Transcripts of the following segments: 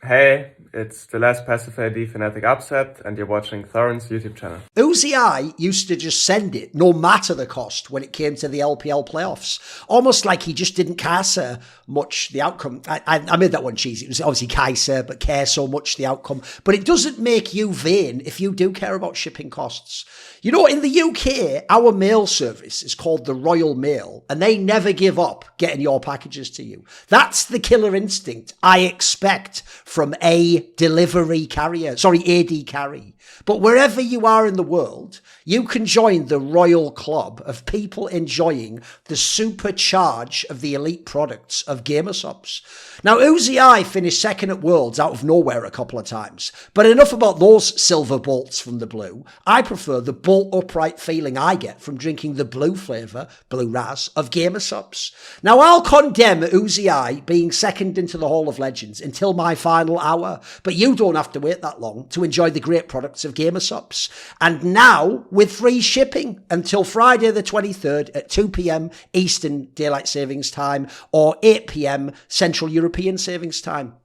Hey, it's the last passive AD Fnatic Upset, and you're watching Thorin's YouTube channel. Uzi used to just send it, no matter the cost, when it came to the LPL playoffs. Almost like he just didn't care so much the outcome. I made that one cheesy. It was obviously Kaiser, but care so much the outcome. But it doesn't make you vain if you do care about shipping costs. You know, in the UK, our mail service is called the Royal Mail, and they never give up getting your packages to you. That's the killer instinct I expect from a delivery carrier, AD carry. But wherever you are in the world, you can join the royal club of people enjoying the supercharge of the elite products of Gamersubs. Now, Uzi finished second at Worlds out of nowhere a couple of times, but enough about those silver bolts from the blue. I prefer the bolt upright feeling I get from drinking the blue flavour, blue raz, of Gamersubs. Now, I'll condemn Uzi being second into the Hall of Legends until my final hour, but you don't have to wait that long to enjoy the great products of Gamersubs. And now, with free shipping until Friday the 23rd at 2 p.m. Eastern Daylight Savings Time or 8 p.m. Central European Savings Time.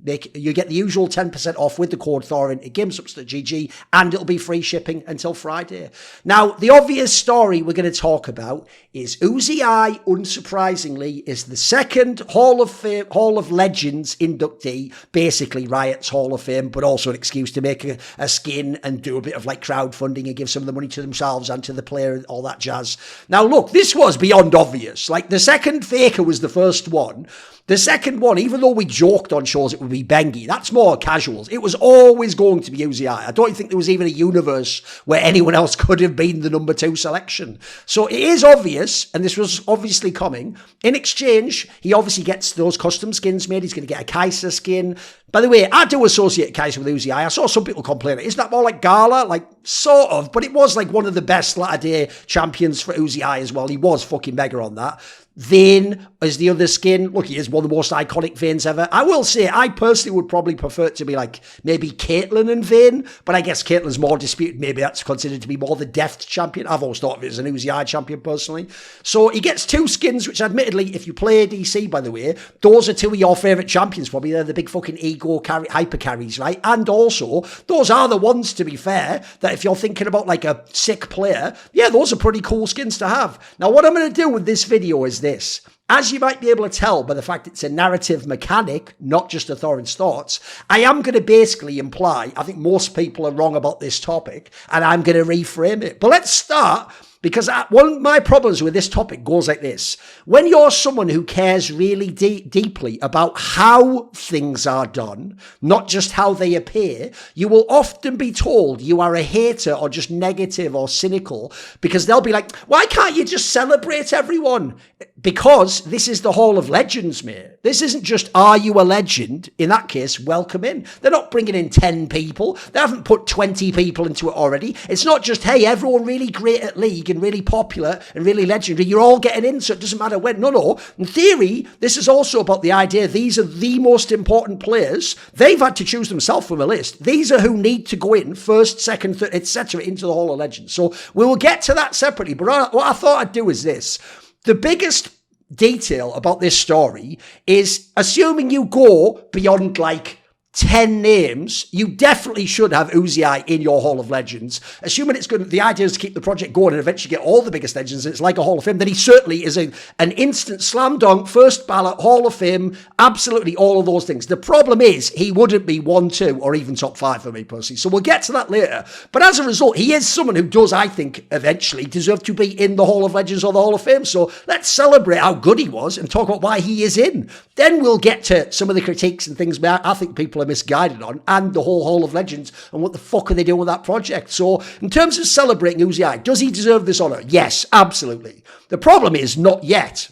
You get the usual 10% off with the code Thorin at gamesubs.gg, and it'll be free shipping until Friday. Now, the obvious story we're going to talk about is Uzi, unsurprisingly, is the second Hall of Legends inductee, basically Riot's Hall of Fame, but also an excuse to make a skin and do a bit of like crowdfunding and give some of the money to themselves and to the player and all that jazz. Now, look, this was beyond obvious. Like, the second Faker was the first one. The second one, even though we joked on shows it would be Bengi, that's more casuals. It was always going to be Uzi. I don't think there was even a universe where anyone else could have been the number 2 selection. So it is obvious, and this was obviously coming. In exchange, he obviously gets those custom skins made. He's going to get a Kaiser skin. By the way, I do associate Kaiser with Uzi. I saw some people complain. Isn't that more like Gala? Like, sort of, but it was like one of the best latter-day champions for Uzi as well. He was fucking mega on that. Vayne is the other skin. Look, he is one of the most iconic Vaynes ever. I will say, I personally would probably prefer it to be like maybe Caitlyn and Vayne, but I guess Caitlyn's more disputed. Maybe that's considered to be more the deft champion. I've always thought of it as an Uzi champion personally. So he gets 2 skins, which admittedly, if you play DC, by the way, those are 2 of your favourite champions probably. They're the big fucking ego hyper carries, right? And also, those are the ones, to be fair, that if you're thinking about like a sick player, yeah, those are pretty cool skins to have. Now, what I'm going to do with this video is this. As you might be able to tell by the fact it's a narrative mechanic, not just a Thorin's thoughts, I am going to basically imply, I think most people are wrong about this topic, and I'm going to reframe it. But let's start, because one of my problems with this topic goes like this. When you're someone who cares really deeply about how things are done, not just how they appear, you will often be told you are a hater or just negative or cynical, because they'll be like, why can't you just celebrate everyone? Because this is the Hall of Legends, mate. This isn't just, are you a legend? In that case, welcome in. They're not bringing in 10 people. They haven't put 20 people into it already. It's not just, hey, everyone really great at League and really popular and really legendary. You're all getting in, so it doesn't matter when. No. In theory, this is also about the idea these are the most important players. They've had to choose themselves from a list. These are who need to go in first, second, third, etc. into the Hall of Legends. So we will get to that separately. But what I thought I'd do is this. The biggest detail about this story is, assuming you go beyond like 10 names, you definitely should have Uzi in your Hall of Legends. Assuming it's good, the idea is to keep the project going and eventually get all the biggest legends, and it's like a Hall of Fame, then he certainly is an instant slam dunk, first ballot, Hall of Fame, absolutely all of those things. The problem is, he wouldn't be 1, 2, or even top 5 for me personally, so we'll get to that later. But as a result, he is someone who does, I think, eventually deserve to be in the Hall of Legends or the Hall of Fame, so let's celebrate how good he was and talk about why he is in. Then we'll get to some of the critiques and things I think people are misguided on, and the whole Hall of Legends, and what the fuck are they doing with that project. So in terms of celebrating Uzi, does he deserve this honour? Yes, absolutely. The problem is not yet,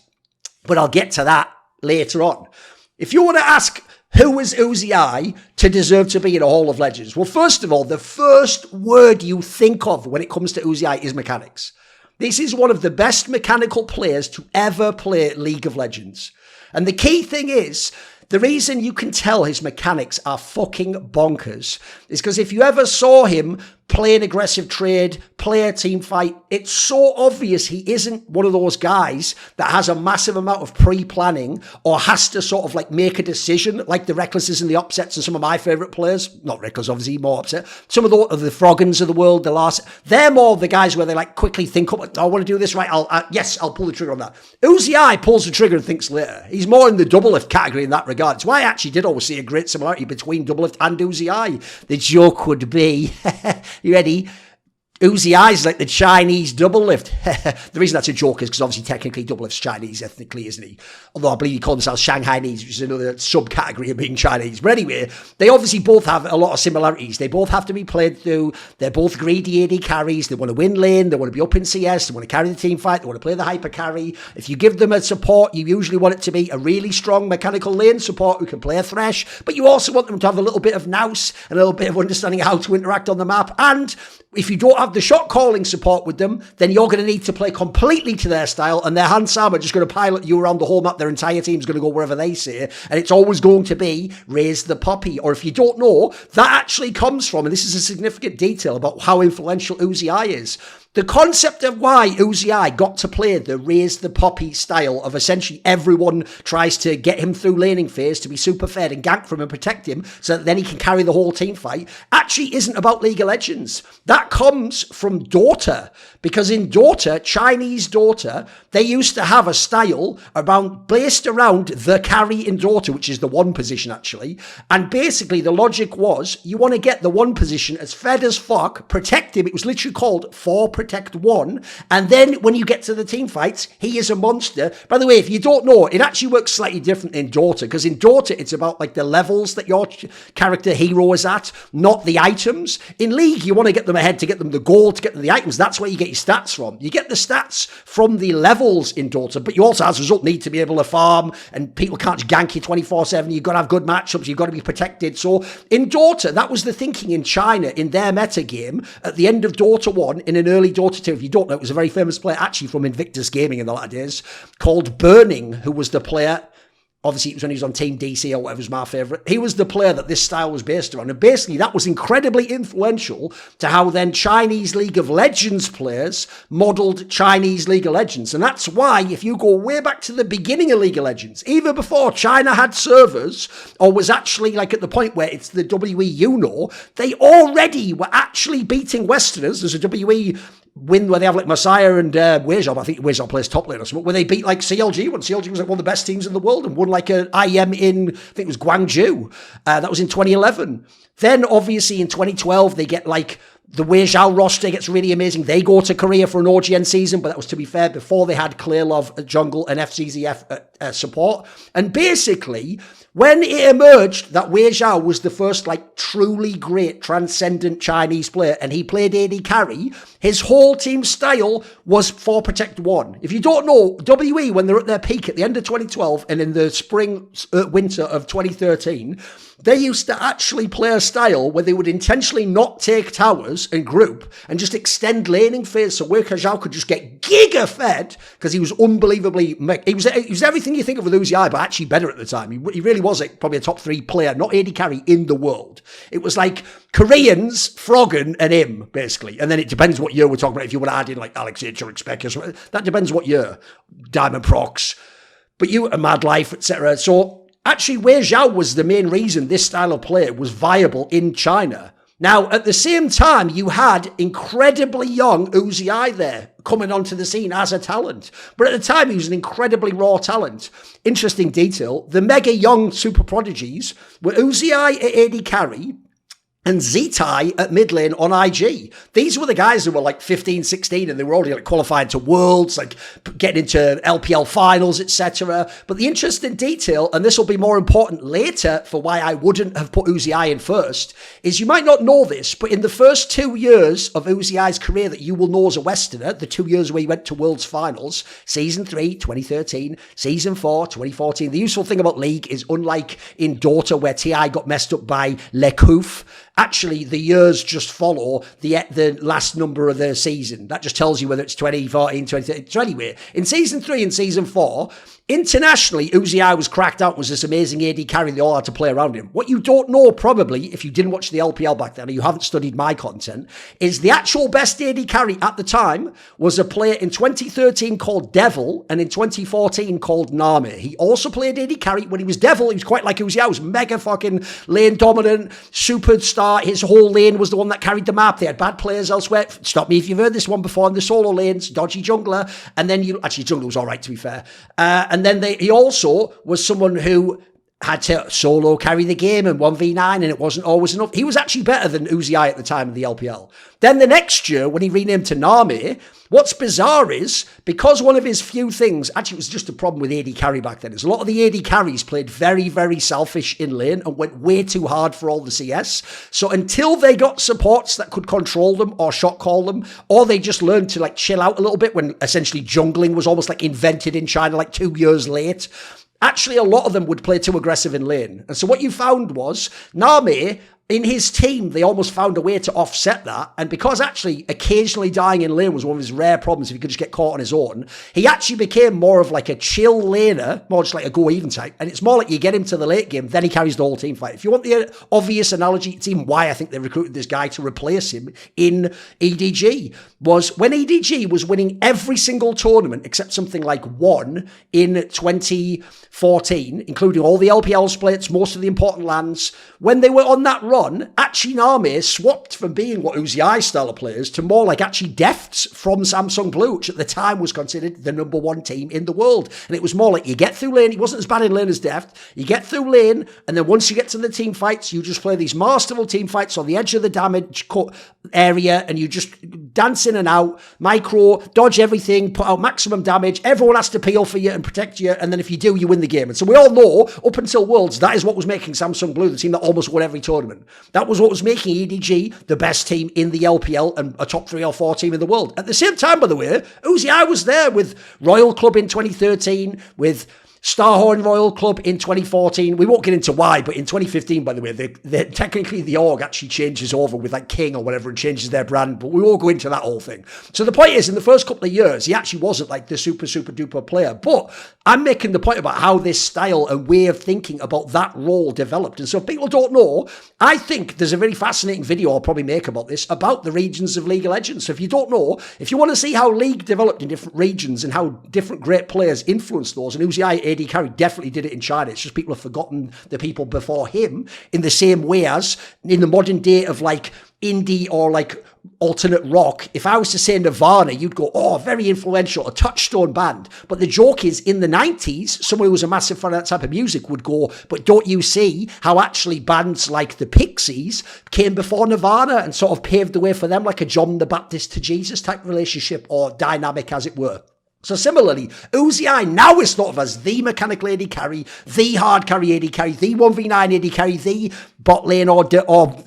but I'll get to that later on. If you want to ask who is Uzi to deserve to be in a Hall of Legends, well, first of all, the first word you think of when it comes to Uzi is mechanics. This is one of the best mechanical players to ever play League of Legends. And the key thing is, the reason you can tell his mechanics are fucking bonkers is because if you ever saw him play an aggressive trade, play a team fight. It's so obvious he isn't one of those guys that has a massive amount of pre-planning or has to sort of like make a decision like the Recklesses and the Upsets and some of my favourite players. Not Reckless, obviously, more Upset. Some of the Froggins of the world, they're more the guys where they like quickly think, oh, I want to do this right. I'll pull the trigger on that. Uzi pulls the trigger and thinks later. He's more in the doublelift category in that regard. It's why I actually did always see a great similarity between doublelift and Uzi. The joke would be, you ready? Uzi is like the Chinese double lift. The reason that's a joke is because obviously technically double lift's Chinese ethnically, isn't he? Although I believe he called themselves Shanghainese, which is another subcategory of being Chinese. But anyway, they obviously both have a lot of similarities. They both have to be played through. They're both greedy AD carries. They want to win lane. They want to be up in CS. They want to carry the team fight. They want to play the hyper carry. If you give them a support, you usually want it to be a really strong mechanical lane support who can play a Thresh. But you also want them to have a little bit of nous and a little bit of understanding how to interact on the map. And if you don't have the shot calling support with them, then you're going to need to play completely to their style, and their Hans Sam are just going to pilot you around the whole map. Their entire team's going to go wherever they say, and it's always going to be raise the puppy. Or if you don't know, that actually comes from, and this is a significant detail about how influential Uzi is, the concept of why Uzi got to play the raise the poppy style of essentially everyone tries to get him through laning phase to be super fed and gank from him and protect him so that then he can carry the whole team fight actually isn't about League of Legends. That comes from Dota, because in Dota, Chinese Dota, they used to have a style based around the carry in Dota, which is the one position actually. And basically the logic was you want to get the one position as fed as fuck, protect him. It was literally called for protect one, and then when you get to the team fights, he is a monster. By the way, if you don't know, it actually works slightly different in Dota, because in Dota it's about like the levels that your character hero is at, not the items. In League, you want to get them ahead to get them the gold, to get them the items. That's where you get your stats from. You get the stats from the levels in Dota, but you also, as a result, need to be able to farm, and people can't just gank you 24/7. You've got to have good matchups. You've got to be protected. So in Dota, that was the thinking in China in their meta game at the end of Dota 1, in an early Dota 2. If you don't know, it was a very famous player actually from Invictus Gaming in the latter days called Burning, who was the player. Obviously, it was when he was on Team DC or whatever was my favourite. He was the player that this style was based around. And basically, that was incredibly influential to how then Chinese League of Legends players modelled Chinese League of Legends. And that's why, if you go way back to the beginning of League of Legends, even before China had servers, or was actually like at the point where it's the WE, they already were actually beating Westerners. There's a WE win where they have like Messiah and Weizhou. I think Weizhou plays top lane or something, where they beat like CLG when CLG was like one of the best teams in the world and won like an IM in, I think it was Guangzhou. That was in 2011. Then obviously in 2012, they get like the Weizhou roster gets really amazing. They go to Korea for an OGN season, but that was, to be fair, before they had Clear Love at jungle and FCZF support. And basically, when it emerged that Weizhou was the first like truly great transcendent Chinese player and he played AD carry, his whole team style was for protect one. If you don't know, WE, when they're at their peak at the end of 2012 and in the winter of 2013, they used to actually play a style where they would intentionally not take towers and group and just extend laning phase so Wei Kazhao could just get giga fed because he was unbelievably... He was everything you think of with Uzi, but actually better at the time. He really was like probably a top 3 player, not AD carry, in the world. It was like Koreans, Froggen, and him, basically. And then it depends what year we're talking about. If you want to add in like Alex H or Expect or something, that depends what year. Diamond Prox. But you, a Mad Life, etc. So... actually, Weizhou was the main reason this style of play was viable in China. Now, at the same time, you had incredibly young Uzi there coming onto the scene as a talent. But at the time, he was an incredibly raw talent. Interesting detail, the mega young super prodigies were Uzi at AD carry and Zitai at mid lane on IG. These were the guys who were like 15, 16, and they were already like qualified to Worlds, like getting into LPL finals, etc. But the interesting detail, and this will be more important later for why I wouldn't have put Uzi in first, is you might not know this, but in the first 2 years of Uzi's career that you will know as a Westerner, the 2 years where he went to Worlds finals, Season 3, 2013, Season 4, 2014. The useful thing about League is, unlike in Dota where TI got messed up by Lekouf, actually, the years just follow the last number of the season. That just tells you whether it's 2014, 2013. So anyway, in Season 3 and Season 4, Internationally, Uzi was cracked out, was this amazing AD carry they all had to play around him. What you don't know, probably, if you didn't watch the LPL back then, or you haven't studied my content, is the actual best AD carry at the time was a player in 2013 called Devil, and in 2014 called Nami. He also played AD carry. When he was Devil, he was quite like Uzi. He was mega fucking lane dominant, superstar. His whole lane was the one that carried the map. They had bad players elsewhere. Stop me if you've heard this one before in the solo lanes, dodgy jungler, and then jungler was all right, to be fair. And then he also was someone who had to solo carry the game and 1v9, and it wasn't always enough. He was actually better than Uzi at the time of the LPL. Then the next year, when he renamed to Nami, what's bizarre is, because one of his few things, actually it was just a problem with AD carry back then, is a lot of the AD carries played very, very selfish in lane and went way too hard for all the CS. So until they got supports that could control them or shot call them, or they just learned to like chill out a little bit when essentially jungling was almost like invented in China like 2 years late, actually, a lot of them would play too aggressive in lane. And so what you found was Nami, in his team, they almost found a way to offset that. And because actually occasionally dying in lane was one of his rare problems if he could just get caught on his own, he actually became more of like a chill laner, more just like a go even type. And it's more like you get him to the late game, then he carries the whole team fight. If you want the obvious analogy, it's even why I think they recruited this guy to replace him in EDG, was when EDG was winning every single tournament except something like one in 2014, including all the LPL splits, most of the important lands. When they were on that run, actually Nami swapped from being what Uzi style of players to more like actually Defts from Samsung Blue, which at the time was considered the number one team in the world. And it was more like you get through lane, he wasn't as bad in lane as Deft, you get through lane, and then once you get to the team fights, you just play these masterful team fights on the edge of the damage area, and you just dance in and out, micro, dodge everything, put out maximum damage, everyone has to peel for you and protect you, and then if you do, you win the game. And so we all know, up until Worlds, that is what was making Samsung Blue the team that almost won every tournament. That was what was making EDG the best team in the LPL and a top 3 or 4 team in the world. At the same time, by the way, Uzi was there with Royal Club in 2013, with Starhorn Royal Club in 2014. We won't get into why, but in 2015, by the way, they technically the org actually changes over with like King or whatever and changes their brand, but we won't go into that whole thing. So the point is, in the first couple of years, he actually wasn't like the super duper player, but I'm making the point about how this style and way of thinking about that role developed. And so if people don't know, I think there's a very fascinating video I'll probably make about this, about the regions of League of Legends. So if you don't know, if you want to see how League developed in different regions and how different great players influenced those, and Uzi AD carry definitely did it in China. It's just people have forgotten the people before him, in the same way as in the modern day of like indie or like alternate rock. If I was to say Nirvana, you'd go, oh, very influential, a touchstone band. But the joke is, in the 90s, someone who was a massive fan of that type of music would go, but don't you see how actually bands like the Pixies came before Nirvana and sort of paved the way for them, like a John the Baptist to Jesus type relationship, or dynamic as it were. So similarly, Uzi now is thought of as the mechanical AD carry, the hard carry AD carry, the 1v9 AD carry, the bot lane or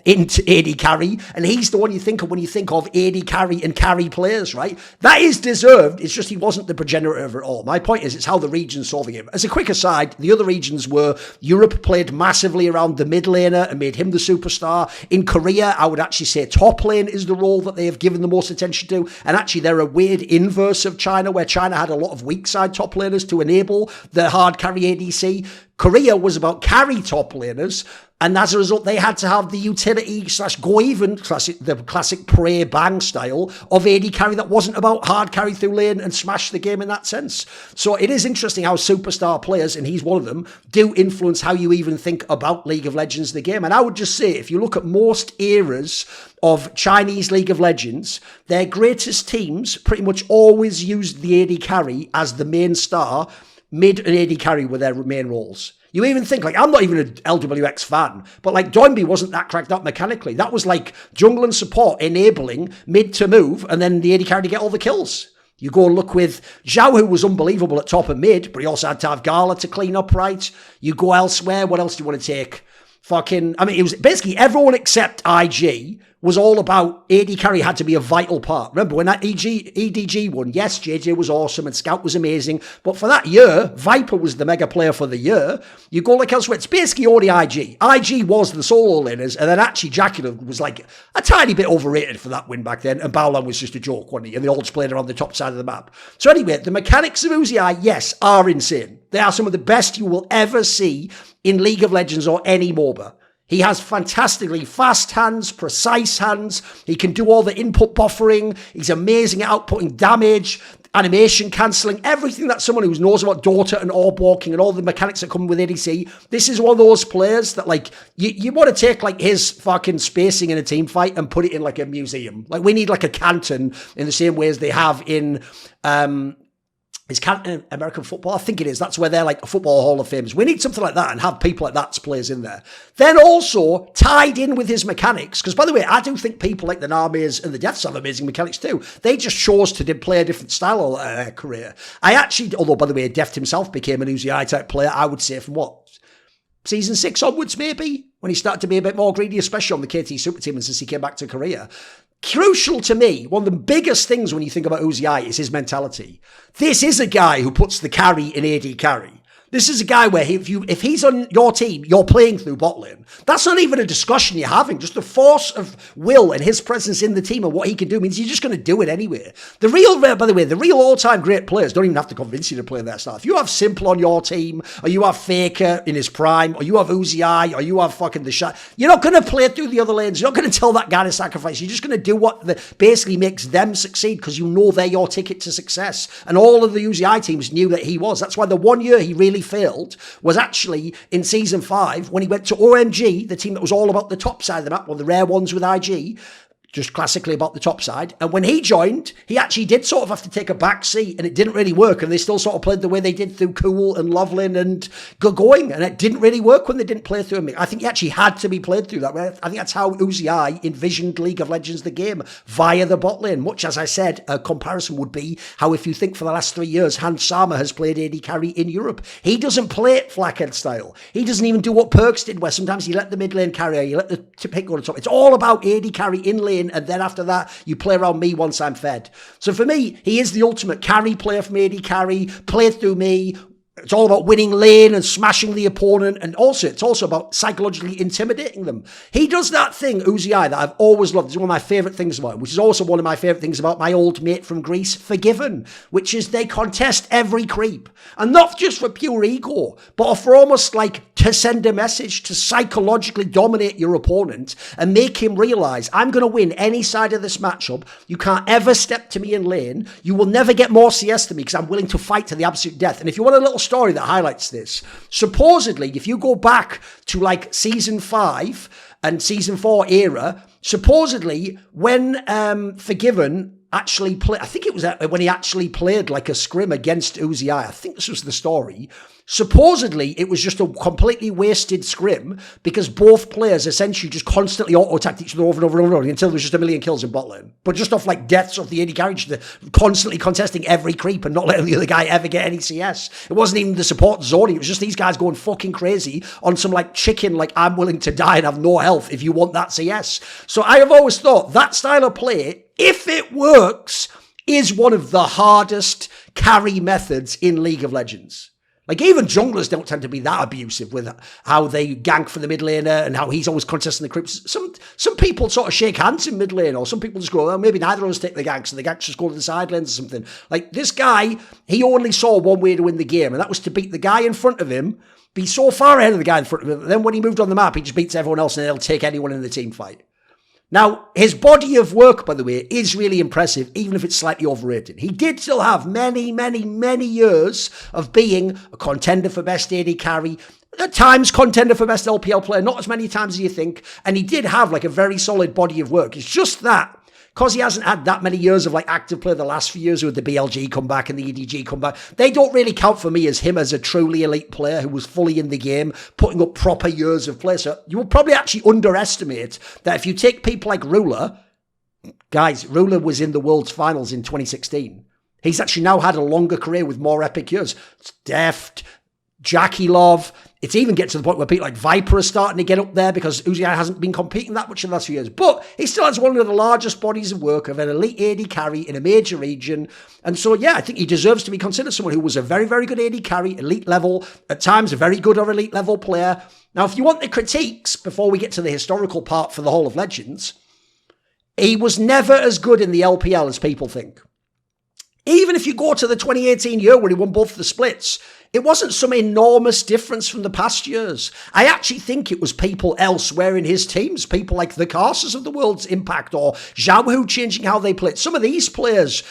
int AD carry, and he's the one you think of when you think of AD carry and carry players, right? That is deserved, it's just he wasn't the progenitor of it all. My point is, it's how the regions saw the game. As a quick aside, the other regions were, Europe played massively around the mid laner and made him the superstar. In Korea, I would actually say top lane is the role that they have given the most attention to, and actually they're a weird inverse of China, where China had a lot of weak side top laners to enable the hard carry ADC. Korea was about carry top laners, and as a result, they had to have the utility / go even, the classic pray bang style of AD carry that wasn't about hard carry through lane and smash the game in that sense. So it is interesting how superstar players, and he's one of them, do influence how you even think about League of Legends, the game. And I would just say, if you look at most eras of Chinese League of Legends, their greatest teams pretty much always used the AD carry as the main star. Mid and AD carry were their main roles. You even think, like, I'm not even an LWX fan, but like Doinby wasn't that cracked up mechanically. That was like jungle and support enabling mid to move, and then the AD carry to get all the kills. You go and look with Zhao, who was unbelievable at top and mid, but he also had to have Gala to clean up right. You go elsewhere, what else do you want to take? it was basically everyone except IG was all about AD carry had to be a vital part. Remember when that EDG won, yes, JJ was awesome and Scout was amazing, but for that year, Viper was the mega player for the year. You go like elsewhere, it's basically only IG. IG was the solo laners, and then actually Dracula was like a tiny bit overrated for that win back then, and Baolan was just a joke, wasn't he? And they all just played around the top side of the map. So anyway, the mechanics of Uzi, yes, are insane. They are some of the best you will ever see in League of Legends or any MOBA. He has fantastically fast hands, precise hands. He can do all the input buffering. He's amazing at outputting damage, animation cancelling, everything that someone who knows about Dota and orb walking and all the mechanics that come with ADC. This is one of those players that, like, you want to take, like, his fucking spacing in a team fight and put it in, like, a museum. Like, we need, like, a Canton in the same way as they have in... Is Canton American football? I think it is. That's where they're like a football hall of famers. We need something like that and have people like that as players in there. Then also tied in with his mechanics, because by the way, I do think people like the Names and the Deaths have amazing mechanics too. They just chose to play a different style of their career. I actually, although by the way, Deft himself became an Uzi type player, I would say from what? Season 6 onwards maybe? When he started to be a bit more greedy, especially on the KT Super Team and since he came back to Korea. Crucial to me, one of the biggest things when you think about Uzi is his mentality. This is a guy who puts the carry in AD carry. This is a guy where if he's on your team, you're playing through bot lane. That's not even a discussion you're having. Just the force of will and his presence in the team and what he can do means you're just going to do it anyway. By the way, the real all-time great players don't even have to convince you to play their style. If you have Simple on your team, or you have Faker in his prime, or you have Uzi, or you have fucking the shot, you're not going to play through the other lanes. You're not going to tell that guy to sacrifice. You're just going to do what basically makes them succeed because you know they're your ticket to success. And all of the Uzi teams knew that he was. That's why the one year he really failed was actually in season 5 when he went to OMG, the team that was all about the top side of the map, one of the rare ones with IG, just classically about the top side. And when he joined, he actually did sort of have to take a back seat and it didn't really work. And they still sort of played the way they did through Cool and Lovelin and Going. And it didn't really work when they didn't play through him. I think he actually had to be played through that way. I think that's how Uzi envisioned League of Legends, the game, via the bot lane. Much as I said, a comparison would be how if you think for the last 3 years, Hans Sama has played AD carry in Europe. He doesn't play it flathead style. He doesn't even do what Perks did, where sometimes you let the mid lane carrier, you let the pick go to the top. It's all about AD carry in lane, and then after that, you play around me once I'm fed. So for me, he is the ultimate carry player from AD carry, play through me. It's all about winning lane and smashing the opponent, and also it's also about psychologically intimidating them. He does that thing, Uzi, that I've always loved. It's one of my favourite things about him, which is also one of my favourite things about my old mate from Greece, Forgiven, which is they contest every creep. And not just for pure ego, but for almost like to send a message to psychologically dominate your opponent and make him realise, I'm going to win any side of this matchup. You can't ever step to me in lane. You will never get more CS than me because I'm willing to fight to the absolute death. And if you want a little story that highlights this, supposedly, if you go back to like season 5 and season 4 era, supposedly when Forgiven actually played, I think it was when he actually played like a scrim against Uzi, I think this was the story. Supposedly, it was just a completely wasted scrim because both players essentially just constantly auto-attacked each other over and over and over until there was just a million kills in bot lane. But just off like deaths of the AD carry, constantly contesting every creep and not letting the other guy ever get any CS. It wasn't even the support zoning. It was just these guys going fucking crazy on some like chicken, like I'm willing to die and have no health if you want that CS. So I have always thought that style of play, if it works, is one of the hardest carry methods in League of Legends. Like, even junglers don't tend to be that abusive with how they gank for the mid laner and how he's always contesting the creeps. Some people sort of shake hands in mid lane, or some people just go, well, maybe neither of us take the ganks, and the ganks just go to the side lanes or something. Like, this guy, he only saw one way to win the game, and that was to beat the guy in front of him, be so far ahead of the guy in front of him, and then when he moved on the map, he just beats everyone else, and he'll take anyone in the team fight. Now, his body of work, by the way, is really impressive, even if it's slightly overrated. He did still have many, many, many years of being a contender for best AD carry, at times contender for best LPL player, not as many times as you think, and he did have like a very solid body of work. It's just that, because he hasn't had that many years of like active play the last few years with the BLG comeback and the EDG comeback, they don't really count for me as him as a truly elite player who was fully in the game, putting up proper years of play. So you will probably actually underestimate that if you take people like Ruler, guys, Ruler was in the World's Finals in 2016. He's actually now had a longer career with more epic years. It's Deft, Jackie Love, It's even get to the point where people like Viper are starting to get up there because Uzziah hasn't been competing that much in the last few years. But he still has one of the largest bodies of work of an elite AD carry in a major region. And so, yeah, I think he deserves to be considered someone who was a very, very good AD carry, elite level, at times a very good or elite level player. Now, if you want the critiques, before we get to the historical part for the Hall of Legends, he was never as good in the LPL as people think. Even if you go to the 2018 year where he won both the splits, it wasn't some enormous difference from the past years. I actually think it was people elsewhere in his teams, people like the Carses of the world's impact or Zhao Hu changing how they played. Some of these players,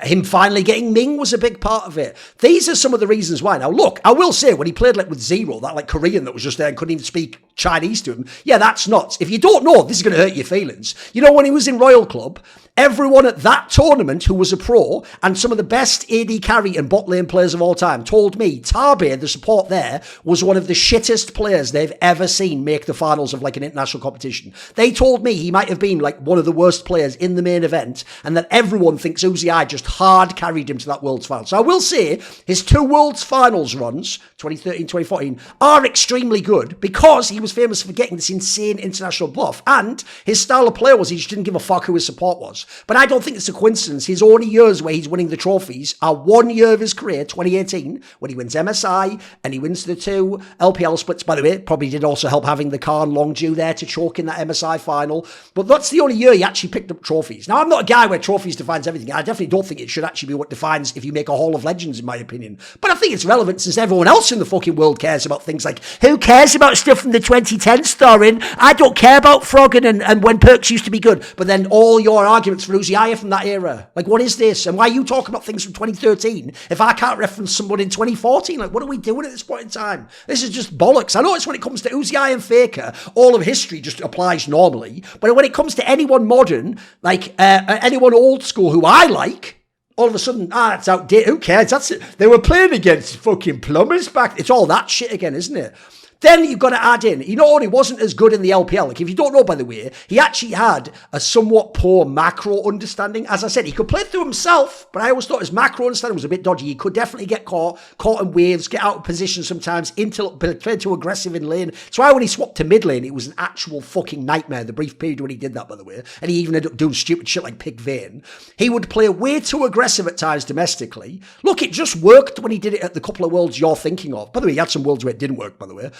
him finally getting Ming was a big part of it. These are some of the reasons why. Now, look, I will say when he played like with Zero, that like Korean that was just there and couldn't even speak Chinese to him, yeah, that's nuts. If you don't know, this is going to hurt your feelings. You know, when he was in Royal Club, everyone at that tournament who was a pro and some of the best AD carry and bot lane players of all time told me Tabe, the support there, was one of the shittest players they've ever seen make the finals of like an international competition. They told me he might have been like one of the worst players in the main event and that everyone thinks Uzi just hard carried him to that World's Final. So I will say his 2 World's Finals runs, 2013, 2014, are extremely good because he was famous for getting this insane international buff and his style of play was he just didn't give a fuck who his support was. But I don't think it's a coincidence. His only years where he's winning the trophies are 1 year of his career, 2018, when he wins MSI and he wins the 2 LPL splits. By the way, it probably did also help having the Khan Longju there to choke in that MSI final. But that's the only year he actually picked up trophies. Now, I'm not a guy where trophies defines everything. I definitely don't think it should actually be what defines if you make a Hall of Legends, in my opinion. But I think it's relevant since everyone else in the fucking world cares about things like, who cares about stuff from the 2010s, Thorin? I don't care about Froggen and when Perks used to be good. But then all your arguments for Uziah from that era. Like, what is this? And why are you talking about things from 2013 if I can't reference someone in 2014? Like, what are we doing at this point in time? This is just bollocks. I know it's when it comes to Uziah and Faker, all of history just applies normally. But when it comes to anyone modern, like anyone old school who I like, all of a sudden, it's outdated. Who cares? That's it. They were playing against fucking plumbers back. It's all that shit again, isn't it? Then you've got to add in, he not only wasn't as good in the LPL, like if you don't know, by the way, he actually had a somewhat poor macro understanding. As I said, he could play through himself, but I always thought his macro understanding was a bit dodgy. He could definitely get caught in waves, get out of position sometimes, play too aggressive in lane. That's why when he swapped to mid lane, it was an actual fucking nightmare, the brief period when he did that, by the way. And he even ended up doing stupid shit like pick Vayne. He would play way too aggressive at times domestically. Look, it just worked when he did it at the couple of worlds you're thinking of. By the way, he had some worlds where it didn't work, by the way.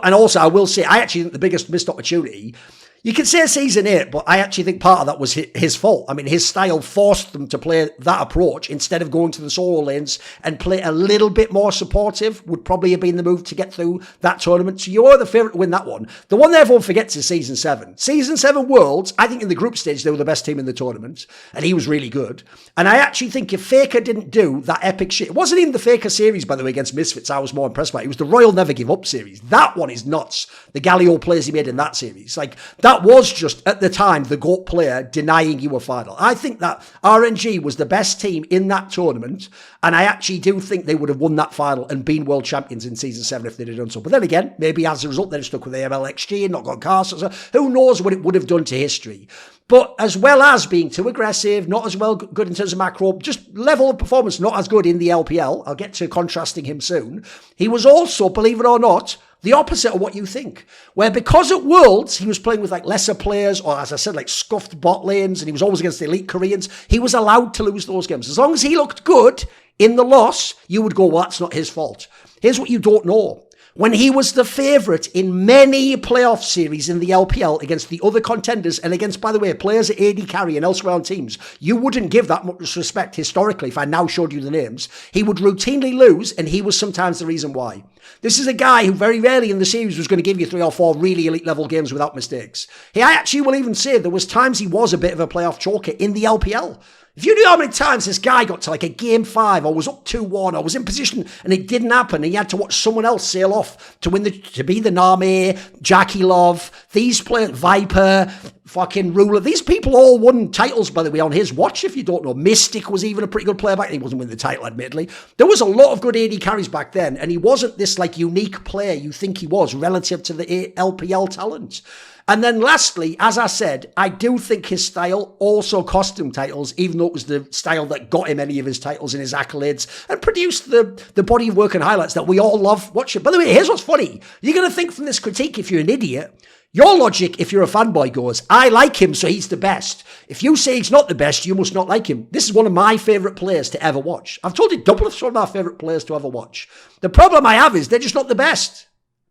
And also, I will say, I actually think the biggest missed opportunity, you could say season 8, but I actually think part of that was his fault. I mean, his style forced them to play that approach instead of going to the solo lanes and play a little bit more supportive would probably have been the move to get through that tournament. So you're the favourite to win that one. The one that everyone forgets is season 7. Season 7 Worlds, I think in the group stage, they were the best team in the tournament, and he was really good. And I actually think if Faker didn't do that epic shit, it wasn't even the Faker series, by the way, against Misfits I was more impressed by. It was the Royal Never Give Up series. That one is nuts. The Galio plays he made in that series. Like, that was just, at the time, the GOAT player denying you a final. I think that RNG was the best team in that tournament, and I actually do think they would have won that final and been world champions in Season 7 if they'd have done so. But then again, maybe as a result, they'd have stuck with AMLXG and not got cast. So who knows what it would have done to history. But as well as being too aggressive, not as well good in terms of macro, just level of performance, not as good in the LPL. I'll get to contrasting him soon. He was also, believe it or not, the opposite of what you think. Where because at Worlds, he was playing with like lesser players, or as I said, like scuffed bot lanes, and he was always against the elite Koreans, he was allowed to lose those games. As long as he looked good in the loss, you would go, well, that's not his fault. Here's what you don't know. When he was the favourite in many playoff series in the LPL against the other contenders and against, by the way, players at AD carry and elsewhere on teams, you wouldn't give that much respect historically if I now showed you the names. He would routinely lose, and he was sometimes the reason why. This is a guy who very rarely in the series was going to give you 3 or 4 really elite level games without mistakes. I actually will even say there was times he was a bit of a playoff choker in the LPL. If you knew how many times this guy got to like a game 5 or was up 2-1 or was in position and it didn't happen and he had to watch someone else sail off to be the Nami, Jackie Love, these players, Viper, fucking Ruler. These people all won titles, by the way, on his watch, if you don't know. Mystic was even a pretty good player back then. He wasn't winning the title, admittedly. There was a lot of good AD carries back then, and he wasn't this like unique player you think he was relative to the LPL talent. And then lastly, as I said, I do think his style also cost him titles, even though it was the style that got him any of his titles and his accolades and produced the body of work and highlights that we all love watching. By the way, here's what's funny. You're going to think from this critique, if you're an idiot, your logic, if you're a fanboy, goes, I like him, so he's the best. If you say he's not the best, you must not like him. This is one of my favourite players to ever watch. I've told you, Doubleth's one of my favourite players to ever watch. The problem I have is they're just not the best.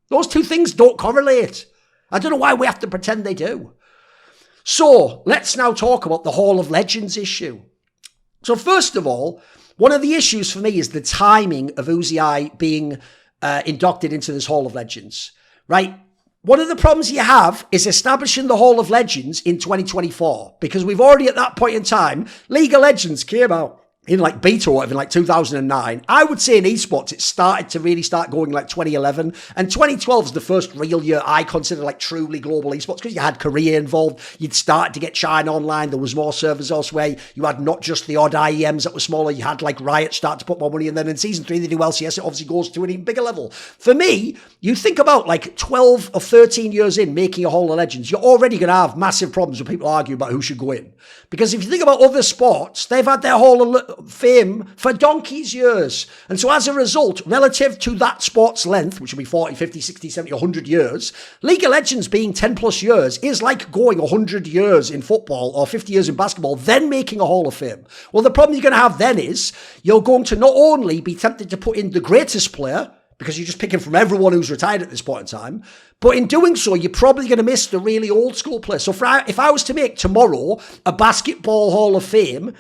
Those two things don't correlate. I don't know why we have to pretend they do. So, let's now talk about the Hall of Legends issue. So, first of all, one of the issues for me is the timing of Uzi being inducted into this Hall of Legends, right? One of the problems you have is establishing the Hall of Legends in 2024, because we've already at that point in time, League of Legends came out in like beta or whatever, in like 2009. I would say in esports, it started to really start going like 2011. And 2012 is the first real year I consider like truly global esports, because you had Korea involved. You'd started to get China online. There was more servers elsewhere. You had not just the odd IEMs that were smaller. You had like Riot start to put more money. And then in season 3, they do LCS. It obviously goes to an even bigger level. For me, you think about like 12 or 13 years in making a Hall of Legends, you're already going to have massive problems with people arguing about who should go in. Because if you think about other sports, they've had their Hall of Fame for donkey's years. And so as a result, relative to that sport's length, which would be 40, 50, 60, 70, 100 years, League of Legends being 10 plus years is like going 100 years in football or 50 years in basketball, then making a Hall of Fame. Well, the problem you're going to have then is you're going to not only be tempted to put in the greatest player, because you're just picking from everyone who's retired at this point in time. But in doing so, you're probably going to miss the really old school players. So if I was to make tomorrow a basketball Hall of Fame,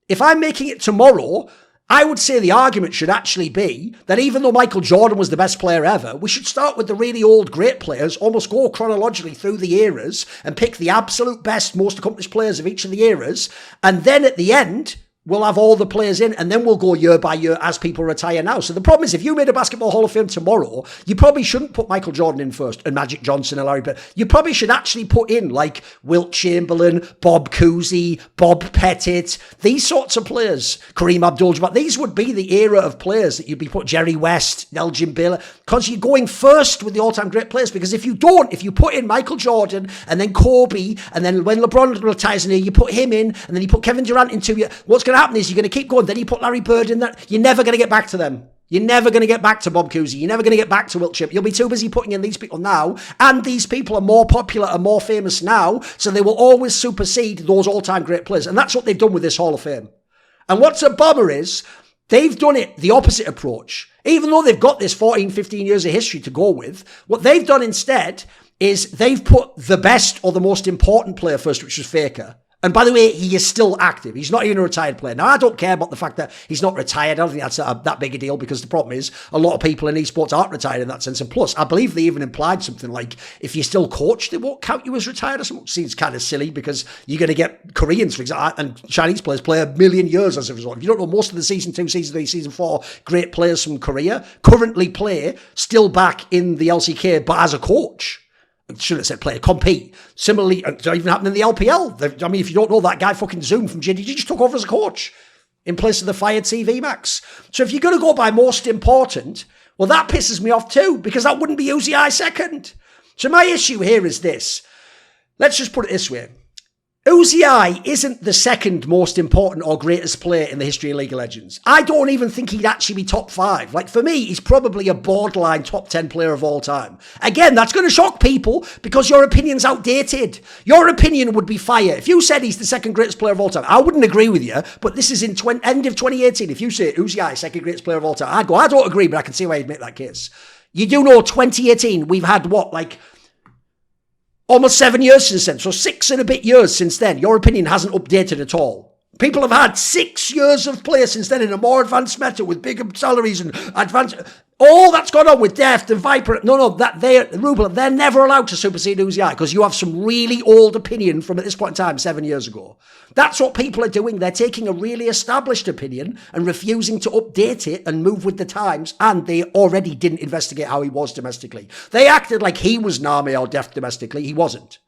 if I'm making it tomorrow, I would say the argument should actually be that even though Michael Jordan was the best player ever, we should start with the really old great players, almost go chronologically through the eras and pick the absolute best, most accomplished players of each of the eras. And then at the end, we'll have all the players in, and then we'll go year by year as people retire now. So the problem is, if you made a basketball Hall of Fame tomorrow, you probably shouldn't put Michael Jordan in first, and Magic Johnson and Larry Bird. You probably should actually put in, like, Wilt Chamberlain, Bob Cousy, Bob Pettit, these sorts of players, Kareem Abdul-Jabbar. These would be the era of players that you'd be put, Jerry West, Elgin Baylor, because you're going first with the all-time great players. Because if you don't, if you put in Michael Jordan, and then Kobe, and then when LeBron retires in here, you put him in, and then you put Kevin Durant into you, what's going to happen is you're going to keep going. Then you put Larry Bird in there. You're never going to get back to them. You're never going to get back to Bob Cousy. You're never going to get back to Wilt Chip. You'll be too busy putting in these people now. And these people are more popular and more famous now. So they will always supersede those all-time great players. And that's what they've done with this Hall of Fame. And what's a bummer is they've done it the opposite approach. Even though they've got this 14, 15 years of history to go with, what they've done instead is they've put the best or the most important player first, which was Faker. And by the way, he is still active. He's not even a retired player. Now, I don't care about the fact that he's not retired. I don't think that's that big a deal, because the problem is a lot of people in esports aren't retired in that sense. And plus, I believe they even implied something like, if you still coach, they won't count you as retired or something. Which seems kind of silly, because you're going to get Koreans, for example, and Chinese players play 1 million years as a result. If you don't know, most of the season 2, season 3, season 4 great players from Korea currently play still back in the LCK, but as a coach. Shouldn't have said play, compete. Similarly, it's not even happening in the LPL. I mean, if you don't know, that guy fucking Zoom from JDG just took over as a coach in place of the fired CV Max. So if you're going to go by most important, well, that pisses me off too, because that wouldn't be Uzi second. So my issue here is this. Let's just put it this way. Uzi isn't the second most important or greatest player in the history of League of Legends. I don't even think he'd actually be top 5. Like, for me, he's probably a borderline top 10 player of all time. Again, that's going to shock people because your opinion's outdated. Your opinion would be fire. If you said he's the second greatest player of all time, I wouldn't agree with you, but this is in end of 2018. If you say Uzi, second greatest player of all time, I'd go, I don't agree, but I can see why you'd make that case. You do know 2018, we've had what, like, almost 7 years since then. So 6 and a bit years since then. Your opinion hasn't updated at all. People have had 6 years of play since then in a more advanced meta with bigger salaries and advanced. All that's gone on with Deft and Viper. No, they're never allowed to supersede Uzi because you have some really old opinion from at this point in time 7 years ago. That's what people are doing. They're taking a really established opinion and refusing to update it and move with the times. And they already didn't investigate how he was domestically. They acted like he was Nami or Deft domestically. He wasn't.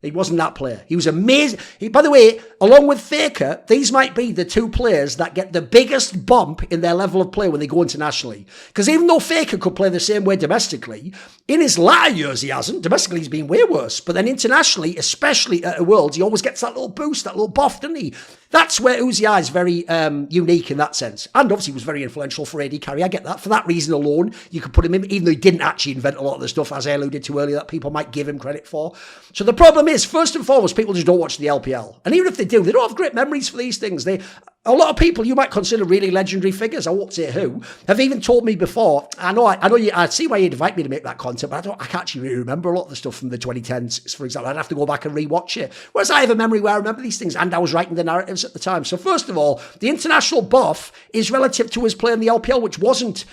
He wasn't that player. He was amazing. By the way, along with Faker, these might be the two players that get the biggest bump in their level of play when they go internationally. Because even though Faker could play the same way domestically, in his latter years he hasn't. Domestically he's been way worse. But then internationally, especially at Worlds, he always gets that little boost, that little buff, doesn't he? That's where Uzi is very unique in that sense. And obviously he was very influential for AD carry. I get that. For that reason alone, you could put him in, even though he didn't actually invent a lot of the stuff, as I alluded to earlier, that people might give him credit for. So the problem is, first and foremost, people just don't watch the LPL. And even if they do, they don't have great memories for these things. A lot of people you might consider really legendary figures, I won't say who, have even told me before, I see why you'd invite me to make that content, but I can't actually really remember a lot of the stuff from the 2010s, for example. I'd have to go back and rewatch it. Whereas I have a memory where I remember these things, and I was writing the narratives at the time. So first of all, the international buff is relative to his play in the LPL, which wasn't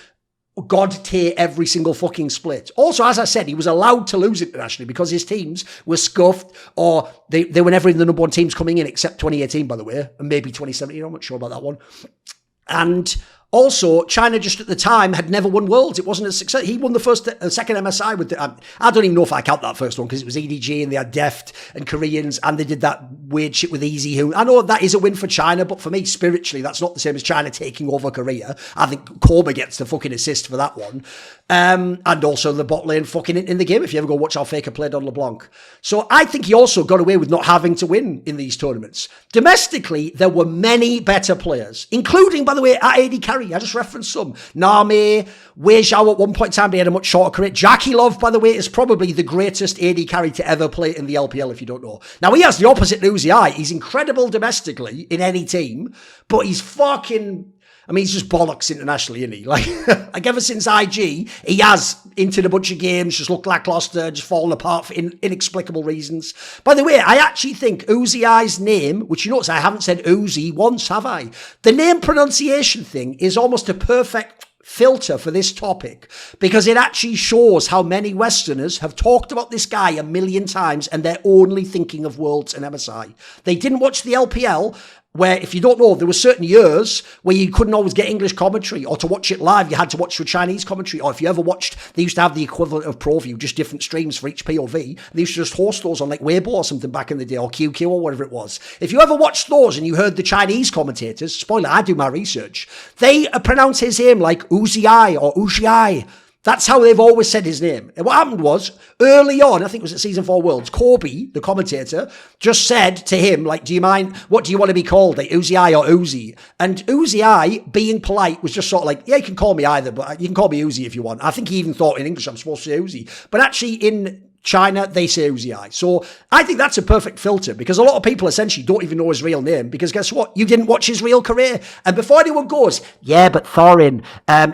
God tier every single fucking split. Also, as I said, he was allowed to lose internationally because his teams were scuffed, or they were never in the number one teams coming in, except 2018, by the way, and maybe 2017. I'm not sure about that one. And also, China just at the time had never won Worlds. It wasn't a success. He won the second MSI with I don't even know if I count that first one because it was EDG and they had Deft and Koreans and they did that weird shit with Easy. Who I know that is a win for China, but for me, spiritually, that's not the same as China taking over Korea. I think Koma gets the fucking assist for that one. And also the bot lane fucking in the game if you ever go watch how Faker played on LeBlanc. So I think he also got away with not having to win in these tournaments. Domestically, there were many better players, including, by the way, at AD carry. I just referenced some. Name, Wei Zhao at one point in time, they had a much shorter career. Jackie Love, by the way, is probably the greatest AD carry to ever play in the LPL, if you don't know. Now, he has the opposite to Uzi. He's incredible domestically in any team, but he's fucking... I mean, he's just bollocks internationally, isn't he? Like ever since IG, he has entered a bunch of games, just looked lackluster, just fallen apart for inexplicable reasons. By the way, I actually think Uzi I's name, which you notice I haven't said Uzi once, have I? The name pronunciation thing is almost a perfect filter for this topic because it actually shows how many Westerners have talked about this guy a million times and they're only thinking of Worlds and MSI. They didn't watch the LPL, where, if you don't know, there were certain years where you couldn't always get English commentary, or to watch it live, you had to watch with Chinese commentary, or if you ever watched, they used to have the equivalent of ProView, just different streams for each POV. They used to just host those on like Weibo or something back in the day, or QQ or whatever it was. If you ever watched those and you heard the Chinese commentators, spoiler, I do my research, they pronounce his name like Uzi or Uzi. That's how they've always said his name. And what happened was, early on, I think it was at Season 4 Worlds, Corby, the commentator, just said to him, like, do you mind, what do you want to be called, like Uzi or Uzi? And Uzi, being polite, was just sort of like, yeah, you can call me either, but you can call me Uzi if you want. I think he even thought in English I'm supposed to say Uzi. But actually in China, they say Uzi. So I think that's a perfect filter because a lot of people essentially don't even know his real name because guess what? You didn't watch his real career. And before anyone goes, yeah, but Thorin,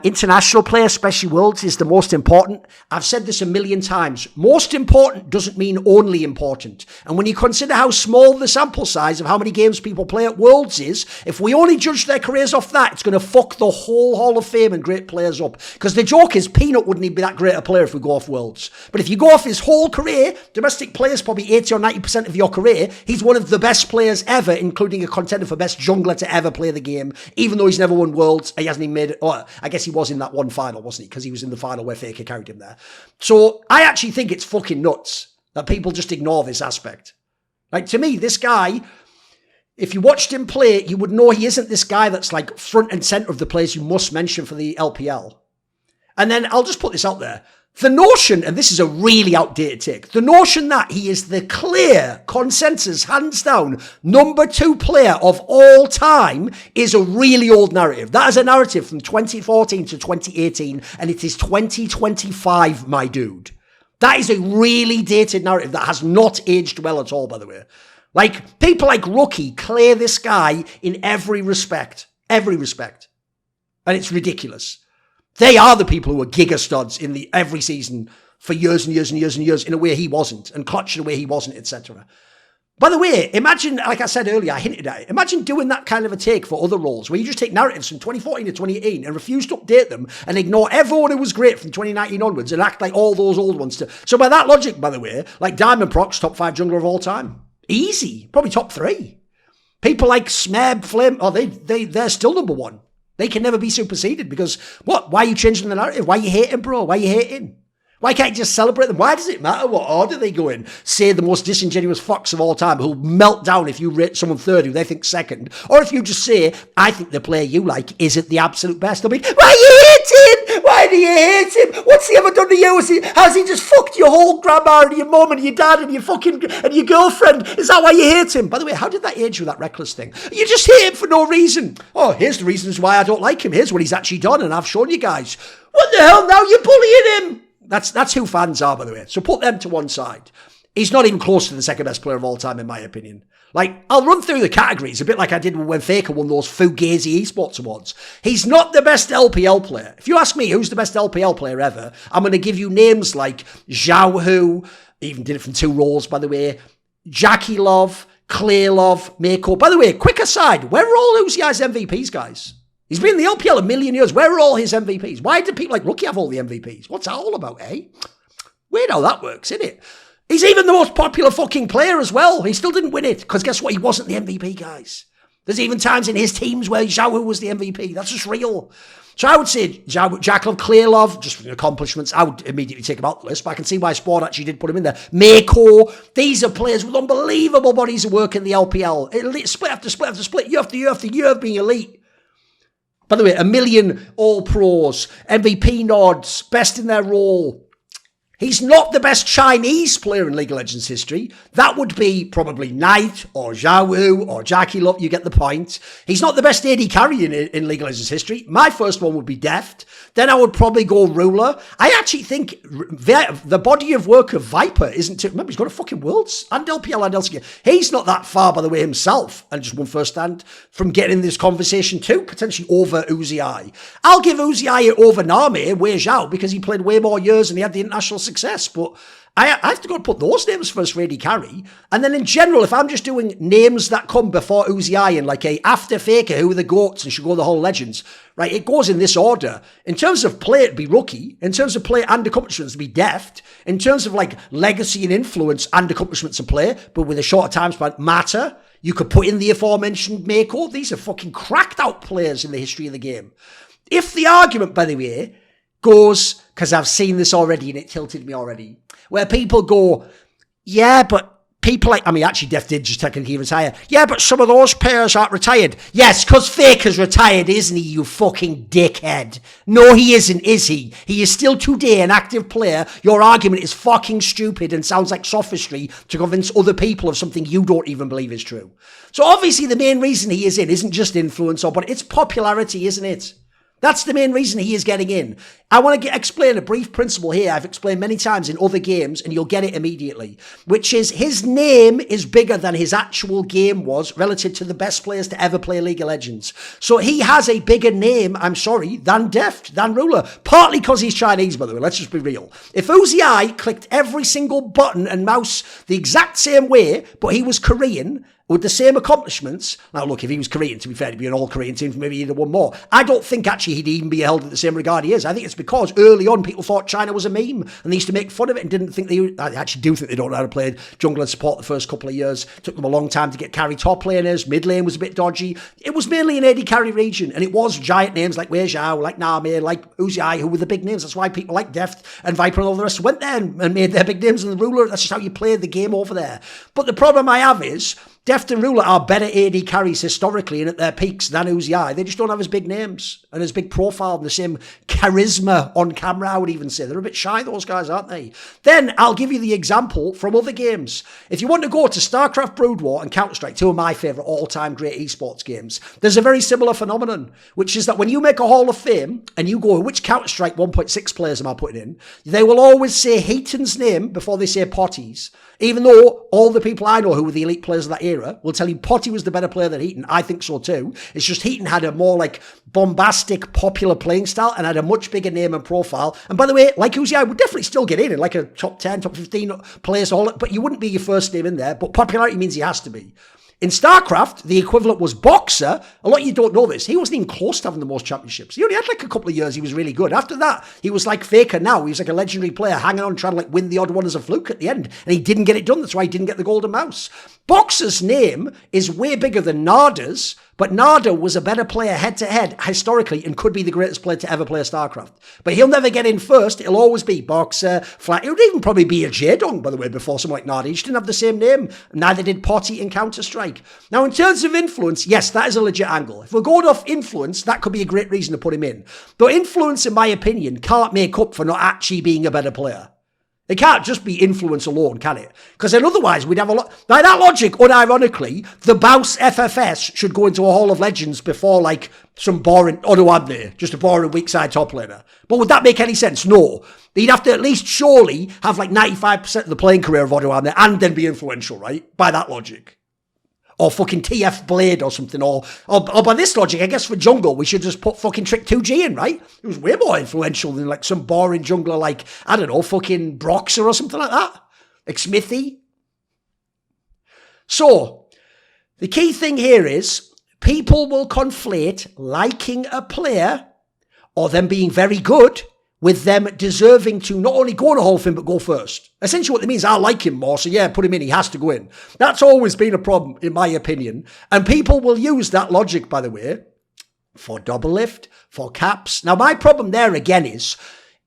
international player, especially Worlds, is the most important. I've said this a million times. Most important doesn't mean only important. And when you consider how small the sample size of how many games people play at Worlds is, if we only judge their careers off that, it's going to fuck the whole Hall of Fame and great players up. Because the joke is Peanut wouldn't even be that great a player if we go off Worlds. But if you go off his whole career, domestic players probably 80 or 90% of your career, he's one of the best players ever, including a contender for best jungler to ever play the game, even though he's never won Worlds. He hasn't even made it, or I guess he was in that one final, wasn't he? Because he was in the final where Faker carried him there. So I actually think it's fucking nuts that people just ignore this aspect. Like, to me, this guy, if you watched him play, you would know he isn't this guy that's like front and center of the players you must mention for the LPL. And then I'll just put this out there. The notion, and this is a really outdated take, the notion that he is the clear consensus, hands down, number 2 player of all time is a really old narrative. That is a narrative from 2014 to 2018, and it is 2025, my dude. That is a really dated narrative that has not aged well at all, by the way. Like, people like Rookie clear this guy in every respect. Every respect. And it's ridiculous. They are the people who were giga studs in every season for years and years and years and years in a way he wasn't, and Clutch in a way he wasn't, etc. By the way, imagine, like I said earlier, I hinted at it, imagine doing that kind of a take for other roles, where you just take narratives from 2014 to 2018 and refuse to update them and ignore everyone who was great from 2019 onwards and act like all those old ones. So by that logic, by the way, like Diamond Procs, top 5 jungler of all time. Easy. Probably top 3. People like Smeb, Flame, they're still number 1. They can never be superseded because, what? Why are you changing the narrative? Why are you hating, bro? Why are you hating? Why can't you just celebrate them? Why does it matter what order they go in? Say the most disingenuous fox of all time who'll melt down if you rate someone third who they think second. Or if you just say, I think the player you like isn't the absolute best. They'll be, why you hate him? Why do you hate him? What's he ever done to you? Has he just fucked your whole grandma and your mum and your dad and your girlfriend? Is that why you hate him? By the way, how did that age with that reckless thing? You just hate him for no reason. Oh, here's the reasons why I don't like him. Here's what he's actually done and I've shown you guys. What the hell now? You're bullying him. That's who fans are, by the way. So put them to one side. He's not even close to the second best player of all time, in my opinion. Like, I'll run through the categories, a bit like I did when Faker won those Fugazi esports awards. He's not the best LPL player. If you ask me who's the best LPL player ever, I'm going to give you names like Zhao Hu, even did it from 2 roles, by the way, Jackie Love, Clay Love, Mako. By the way, quick aside, where are all Uzi's MVPs, guys? He's been in the LPL a million years. Where are all his MVPs? Why do people like Rookie have all the MVPs? What's that all about, eh? Weird how that works, isn't it? He's even the most popular fucking player as well. He still didn't win it, because guess what? He wasn't the MVP, guys. There's even times in his teams where Zhao Hu was the MVP. That's just real. So I would say Jack Love, Clay Love, just for the accomplishments, I would immediately take him out the list, but I can see why Sport actually did put him in there. Mako, these are players with unbelievable bodies of work in the LPL. Split after split after split, year after year after year of being elite. By the way, 1 million All-Pros, MVP nods, best in their role. He's not the best Chinese player in League of Legends history. That would be probably Knight or Zhao Wu or Jackie Love. You get the point. He's not the best AD carry in League of Legends history. My first one would be Deft. Then I would probably go Ruler. I actually think the body of work of Viper isn't too... Remember, he's got a fucking Worlds and LPL and LCK. He's not that far, by the way, himself, and just won first stand from getting this conversation too, potentially over Uzi. I'll give Uzi over Nami, Wei Zhao, because he played way more years and he had the international success, but I have to go and put those names first for AD carry. And then in general, if I'm just doing names that come before Uzi and like a after Faker, who are the GOATs and should go the whole legends, right? It goes in this order. In terms of play, it'd be Rookie. In terms of play and accomplishments, it'd be Deft. In terms of like legacy and influence and accomplishments and play, but with a shorter time span, Matter. You could put in the aforementioned Mako. These are fucking cracked out players in the history of the game. If the argument, by the way, goes, because I've seen this already and it tilted me already, where people go, yeah, but people like, I mean, actually, Def did just technically retire. Yeah, but some of those players aren't retired. Yes, because Faker's retired, isn't he, you fucking dickhead? No, he isn't, is he? He is still today an active player. Your argument is fucking stupid and sounds like sophistry to convince other people of something you don't even believe is true. So obviously the main reason he is in isn't just influence, but it's popularity, isn't it? That's the main reason he is getting in. I want to explain a brief principle here I've explained many times in other games, and you'll get it immediately, which is his name is bigger than his actual game was relative to the best players to ever play League of Legends. So he has a bigger name, I'm sorry, than Deft, than Ruler, partly because he's Chinese, by the way, let's just be real. If Uzi clicked every single button and mouse the exact same way, but he was Korean, with the same accomplishments. Now, look, if he was Korean, to be fair, he'd be an all-Korean team, maybe he'd have won more. I don't think, actually, he'd even be held in the same regard he is. I think it's because early on, people thought China was a meme, and they used to make fun of it and didn't think I actually do think they don't know how to play jungle and support the first couple of years. It took them a long time to get carry top laners. Mid lane was a bit dodgy. It was mainly an AD carry region, and it was giant names like Wei Zhao, like Nami, like Uzi, who were the big names. That's why people like Deft and Viper and all the rest went there and made their big names in the Ruler. That's just how you played the game over there. But the problem I have is, Deft and Ruler are better AD carries historically and at their peaks than Uzi. They just don't have as big names and as big profile and the same charisma on camera, I would even say. They're a bit shy, those guys, aren't they? Then I'll give you the example from other games. If you want to go to StarCraft Brood War and Counter-Strike, two of my favourite all-time great esports games, there's a very similar phenomenon, which is that when you make a Hall of Fame and you go, which Counter-Strike 1.6 players am I putting in? They will always say Heaton's name before they say Potty's. Even though all the people I know who were the elite players of that era will tell you Potty was the better player than Heaton. I think so too. It's just Heaton had a more like bombastic, popular playing style and had a much bigger name and profile. And by the way, like Uzi, I would definitely still get in like a top 10, top 15 players, but you wouldn't be your first name in there. But popularity means he has to be. In StarCraft, the equivalent was Boxer. A lot of you don't know this. He wasn't even close to having the most championships. He only had like a couple of years he was really good. After that, he was like Faker now. He was like a legendary player hanging on trying to like win the odd one as a fluke at the end. And he didn't get it done. That's why he didn't get the golden mouse. Boxer's name is way bigger than Nada's, But Nardo was a better player head-to-head historically and could be the greatest player to ever play StarCraft. But he'll never get in first. It'll always be Boxer, Flat. It would even probably be a J-Dong, by the way, before someone like Nardo. He just didn't have the same name. Neither did Potty in Counter-Strike. Now, in terms of influence, yes, that is a legit angle. If we're going off influence, that could be a great reason to put him in. But influence, in my opinion, can't make up for not actually being a better player. It can't just be influence alone, can it? Because then otherwise we'd have a lot... By that logic, unironically, the Baus FFS should go into a Hall of Legends before, like, some boring... Odoamne, just a boring weak side top laner. But would that make any sense? No. He'd have to at least surely have, like, 95% of the playing career of Odoamne and then be influential, right? By that logic. Or fucking TF Blade or something. Or by this logic, I guess for jungle, we should just put fucking Trick 2G in, right? It was way more influential than like some boring jungler like, I don't know, fucking Broxer or something like that. Like Smithy. So, the key thing here is people will conflate liking a player or them being very good with them deserving to not only go in a Hall of Fame, but go first. Essentially what they mean is, I like him more, so yeah, put him in, he has to go in. That's always been a problem, in my opinion. And people will use that logic, by the way, for double lift, for caps. Now, my problem there again is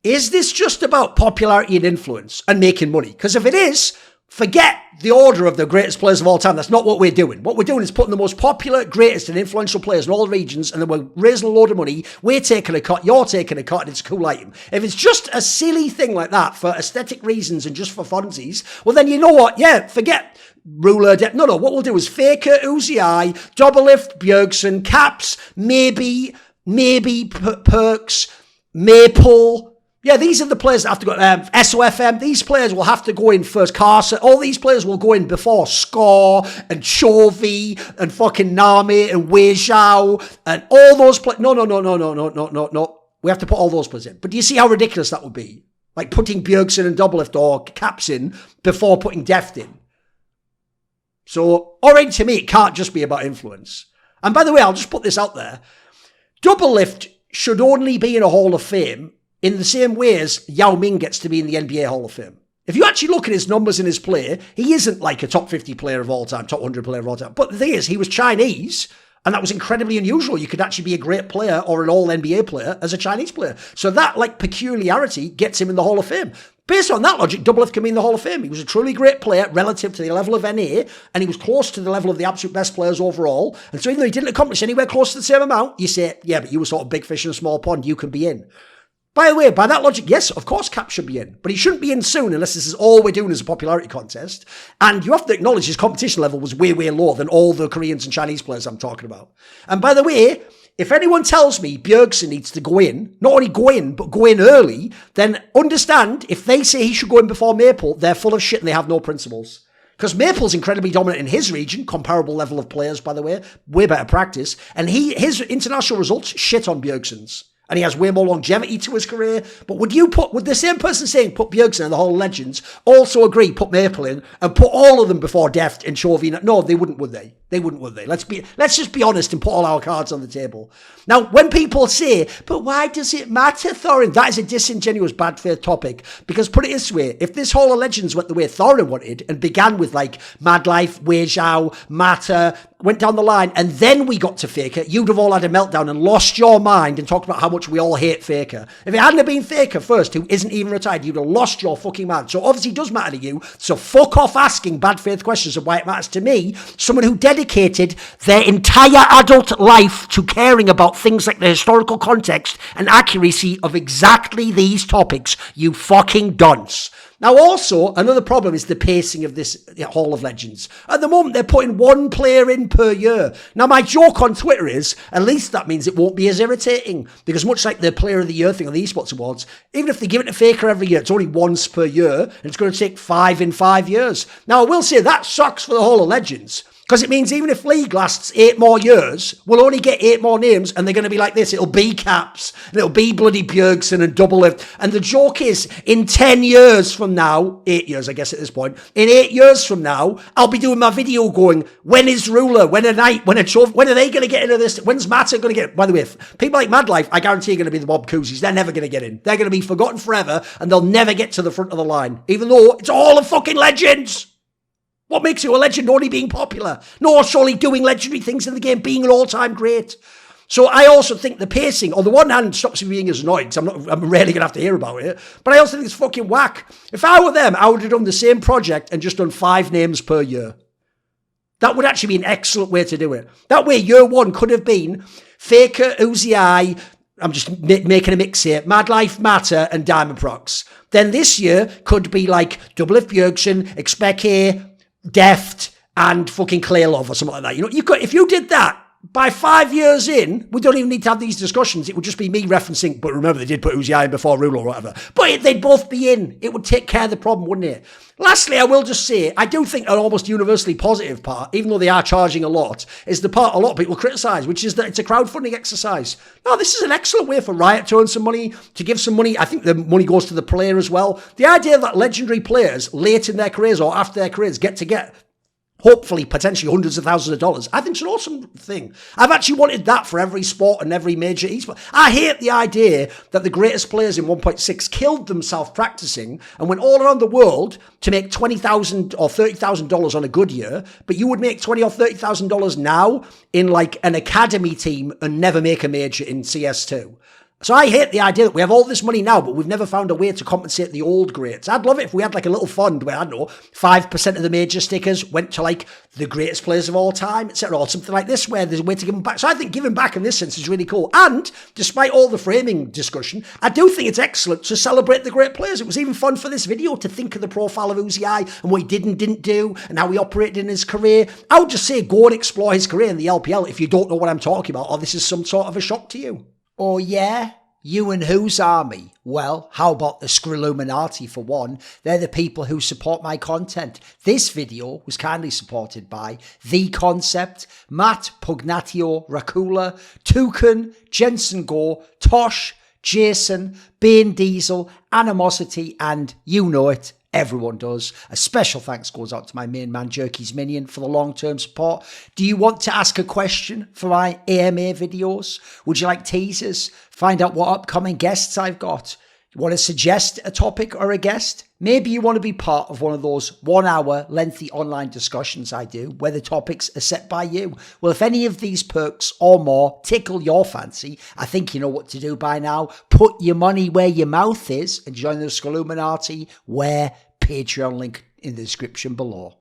this just about popularity and influence and making money? Because if it is, forget the order of the greatest players of all time. That's not what we're doing. What we're doing is putting the most popular, greatest and influential players in all regions, and then we're raising a load of money. We're taking a cut, you're taking a cut, and it's a cool item. If it's just a silly thing like that for aesthetic reasons and just for funsies, well then you know what? Yeah, forget ruler. No, what we'll do is Faker, Uzi, double lift, Bjergsen, caps, maybe perks, Maple. Yeah, these are the players that have to go. SOFM, these players will have to go in first. Carson, all these players will go in before Score and Chovy and fucking Nami and Wei Zhao and all those players. No. We have to put all those players in. But do you see how ridiculous that would be? Like putting Bjergsen and Doublelift or Caps in before putting Deft in. So, already to me, it can't just be about influence. And by the way, I'll just put this out there. Doublelift should only be in a Hall of Fame in the same way as Yao Ming gets to be in the NBA Hall of Fame. If you actually look at his numbers and his play, he isn't like a top 50 player of all time, top 100 player of all time. But the thing is, he was Chinese, and that was incredibly unusual. You could actually be a great player or an all-NBA player as a Chinese player. So that, like, peculiarity gets him in the Hall of Fame. Based on that logic, Doublelift can be in the Hall of Fame. He was a truly great player relative to the level of NA, and he was close to the level of the absolute best players overall. And so even though he didn't accomplish anywhere close to the same amount, you say, yeah, but you were sort of big fish in a small pond, you can be in. By the way, by that logic, yes, of course Cap should be in, but he shouldn't be in soon unless this is all we're doing as a popularity contest. And you have to acknowledge his competition level was way, way lower than all the Koreans and Chinese players I'm talking about. And by the way, if anyone tells me Bjergsen needs to go in, not only go in, but go in early, then understand, if they say he should go in before Maple, they're full of shit and they have no principles. Because Maple's incredibly dominant in his region, comparable level of players, by the way, way better practice, and his international results shit on Bjergsen's. And he has way more longevity to his career. But would the same person saying put Bjergsen in the Hall of Legends also agree put Maple in and put all of them before Deft and Chovy? No, they wouldn't, would they? They wouldn't, would they? Let's just be honest and put all our cards on the table. Now, when people say, but why does it matter, Thorin? That is a disingenuous, bad faith topic. Because put it this way, if this Hall of Legends went the way Thorin wanted and began with like Mad Life, Wei Zhao, Mata, went down the line, and then we got to Faker, you'd have all had a meltdown and lost your mind and talked about how much we all hate Faker. If it hadn't have been Faker first, who isn't even retired, you'd have lost your fucking mind. So obviously it does matter to you. So fuck off asking bad faith questions of why it matters to me, someone who dedicated their entire adult life to caring about things like the historical context and accuracy of exactly these topics, you fucking dunce. Now also, another problem is the pacing of this Hall of Legends. At the moment, they're putting one player in per year. Now, my joke on Twitter is, at least that means it won't be as irritating. Because much like the Player of the Year thing on the Esports Awards, even if they give it to Faker every year, it's only once per year, and it's going to take 5 in 5 years. Now, I will say that sucks for the Hall of Legends. Because it means even if League lasts 8 more years, we'll only get 8 more names, and they're going to be like this. It'll be Caps, and it'll be bloody Bjergsen and Doublelift. And the joke is, in 10 years from now, 8 years, I guess at this point, in 8 years from now, I'll be doing my video going, when is Ruler, when a Knight, when a Chov, when are they going to get into this? When's Mata going to get, by the way, people like Mad Life, I guarantee are going to be the Bob Cousies. They're never going to get in. They're going to be forgotten forever, and they'll never get to the front of the line, even though it's all of fucking legends. What makes you a legend? Only being popular. No, surely doing legendary things in the game, being an all-time great. So I also think the pacing, on the one hand, stops me being as annoyed, because I'm rarely going to have to hear about it, but I also think it's fucking whack. If I were them, I would have done the same project and just done 5 names per year. That would actually be an excellent way to do it. That way, year 1 could have been Faker, Uzi I, I'm just making a mix here, Mad Life Matter, and Diamond Procs. Then this year could be like Double F Bjergsen, Expect A, Deft, and fucking Clay Love or something like that. You know, if you did that, by 5 years in, we don't even need to have these discussions. It would just be me referencing, but remember, they did put Uzi in before Rule or whatever. But they'd both be in. It would take care of the problem, wouldn't it? Lastly, I will just say, I do think an almost universally positive part, even though they are charging a lot, is the part a lot of people criticise, which is that it's a crowdfunding exercise. No, this is an excellent way for Riot to earn some money, to give some money. I think the money goes to the player as well. The idea that legendary players late in their careers or after their careers get hopefully, potentially hundreds of thousands of dollars, I think it's an awesome thing. I've actually wanted that for every sport and every major esport. I hate the idea that the greatest players in 1.6 killed themselves practicing and went all around the world to make $20,000 or $30,000 on a good year, but you would make $20,000 or $30,000 now in like an academy team and never make a major in CS2. So I hate the idea that we have all this money now, but we've never found a way to compensate the old greats. I'd love it if we had like a little fund where, I don't know, 5% of the major stickers went to like the greatest players of all time, etc., or something like this where there's a way to give them back. So I think giving back in this sense is really cool. And despite all the framing discussion, I do think it's excellent to celebrate the great players. It was even fun for this video to think of the profile of Uzi I and what he did and didn't do and how he operated in his career. I would just say go and explore his career in the LPL if you don't know what I'm talking about or this is some sort of a shock to you. Oh, yeah? You and whose army? Well, how about the Scrilluminati for one? They're the people who support my content. This video was kindly supported by The Concept, Matt, Pugnatio, Rajcula, Thooorin, Jensen Goh, Tosh, Jasun, Banediesel, Animosity, and you know it, everyone does. A special thanks goes out to my main man, Jerky's Minion, for the long-term support. Do you want to ask a question for my AMA videos? Would you like teasers? Find out what upcoming guests I've got? You want to suggest a topic or a guest? Maybe you want to be part of one of those 1 hour lengthy online discussions I do where the topics are set by you. Well, if any of these perks or more tickle your fancy, I think you know what to do by now. Put your money where your mouth is and join the Scrilluminati, where Patreon link in the description below.